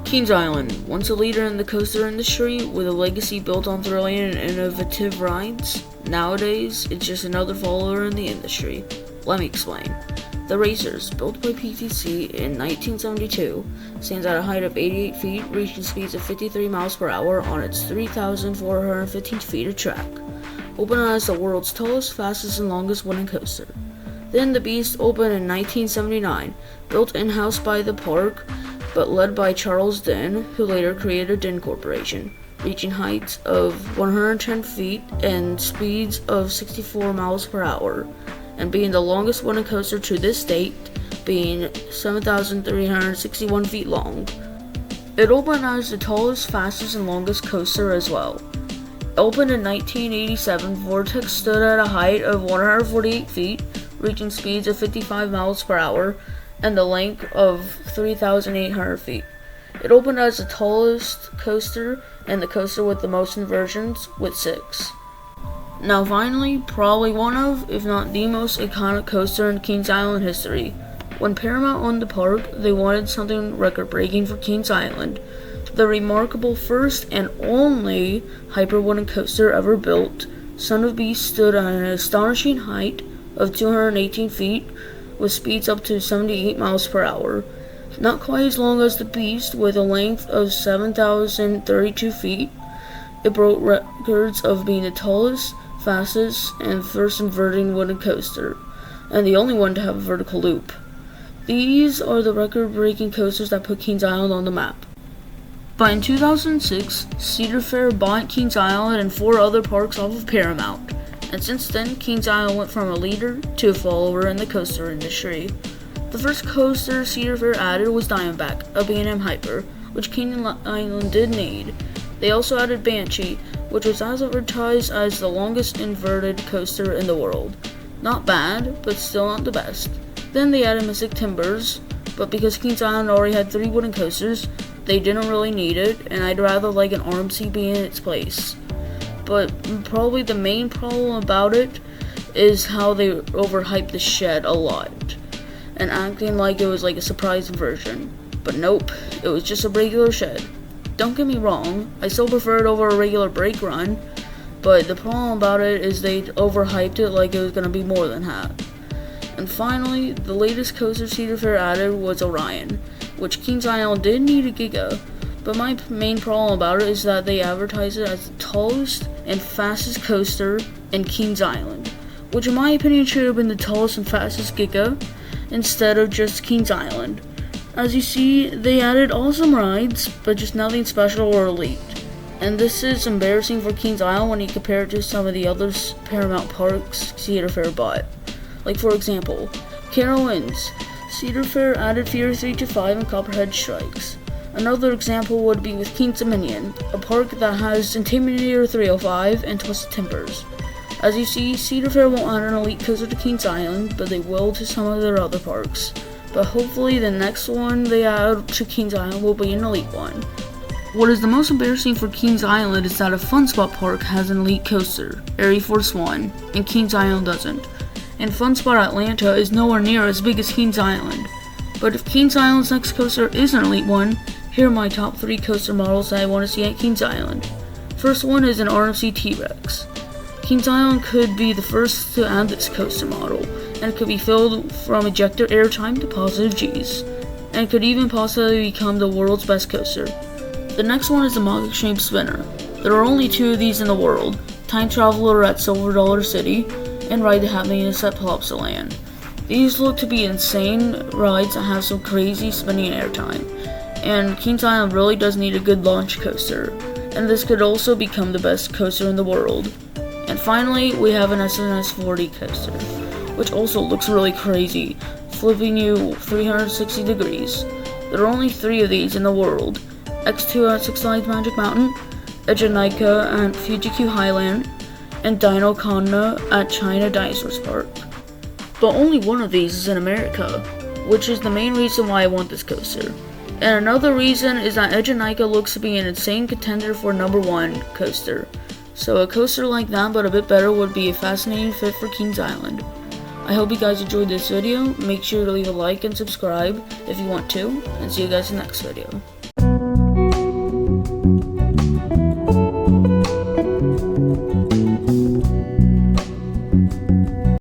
Kings Island, once a leader in the coaster industry with a legacy built on thrilling and innovative rides, nowadays it's just another follower in the industry. Let me explain. The Racers, built by PTC in 1972, stands at a height of 88 feet, reaching speeds of 53 miles per hour on its 3,415 feet of track. Opened as the world's tallest, fastest, and longest wooden coaster. Then the Beast opened in 1979, built in-house by the park, but led by Charles Dinh, who later created Dinh Corporation, reaching heights of 110 feet and speeds of 64 miles per hour, and being the longest wooden coaster to this date, being 7,361 feet long. It opened as the tallest, fastest, and longest coaster as well. Opened in 1987, Vortex stood at a height of 148 feet, reaching speeds of 55 miles per hour, and the length of 3,800 feet. It opened as the tallest coaster and the coaster with the most inversions, with 6. Now finally, probably one of, if not the most iconic coaster in Kings Island history. When Paramount owned the park, they wanted something record-breaking for Kings Island. The remarkable first and only hyper wooden coaster ever built, Son of Beast stood at an astonishing height of 218 feet, with speeds up to 78 miles per hour. Not quite as long as the Beast, with a length of 7,032 feet. It broke records of being the tallest, fastest, and first inverting wooden coaster, and the only one to have a vertical loop. These are the record-breaking coasters that put Kings Island on the map. But in 2006, Cedar Fair bought Kings Island and 4 other parks off of Paramount, and since then, Kings Island went from a leader to a follower in the coaster industry. The first coaster Cedar Fair added was Diamondback, a B&M Hyper, which Kings Island did need. They also added Banshee, which was advertised as the longest inverted coaster in the world. Not bad, but still not the best. Then they added Mystic Timbers, but because Kings Island already had 3 wooden coasters, they didn't really need it, and I'd rather like an RMC be in its place. But probably the main problem about it is how they overhyped the shed a lot, and acting like it was like a surprise version. But nope, it was just a regular shed. Don't get me wrong, I still prefer it over a regular brake run, but the problem about it is they overhyped it like it was going to be more than that. And finally, the latest coaster Cedar Fair added was Orion, which Kings Island did need a Giga, but my main problem about it is that they advertise it as the tallest and fastest coaster in Kings Island, which in my opinion should have been the tallest and fastest Giga instead of just Kings Island. As you see, they added awesome rides, but just nothing special or elite. And this is embarrassing for Kings Island when you compare it to some of the other Paramount parks Cedar Fair bought. Like for example, Carowinds. Cedar Fair added Fear 325 and Copperhead Strikes. Another example would be with Kings Dominion, a park that has Intimidator 305 and Twisted Timbers. As you see, Cedar Fair won't add an elite coaster to Kings Island, but they will to some of their other parks. But hopefully the next one they add to Kings Island will be an elite one. What is the most embarrassing for Kings Island is that a Fun Spot park has an elite coaster, Air Force One, and Kings Island doesn't. And Fun Spot Atlanta is nowhere near as big as Kings Island. But if Kings Island's next coaster is an elite one, here are my top 3 coaster models that I want to see at Kings Island. First one is an RMC T-Rex. Kings Island could be the first to add this coaster model, and it could be filled from ejector airtime to positive G's, and could even possibly become the world's best coaster. The next one is the Mach Extreme Spinner. There are only 2 of these in the world, Time Traveler at Silver Dollar City, and Ride the Happiness at Plopsaland. These look to be insane rides that have some crazy spinning airtime, and Kings Island really does need a good launch coaster, and this could also become the best coaster in the world. And finally, we have an SNS 40 coaster, which also looks really crazy, flipping you 360 degrees. There are only 3 of these in the world, X2 at Six Flags Magic Mountain, Egenica at Fuji-Q Highland, and Dino Conda at China Dinosaurs Park. But only one of these is in America, which is the main reason why I want this coaster. And another reason is that Egenica looks to be an insane contender for #1 coaster. So a coaster like that but a bit better would be a fascinating fit for Kings Island. I hope you guys enjoyed this video. Make sure to leave a like and subscribe if you want to, and see you guys in the next video.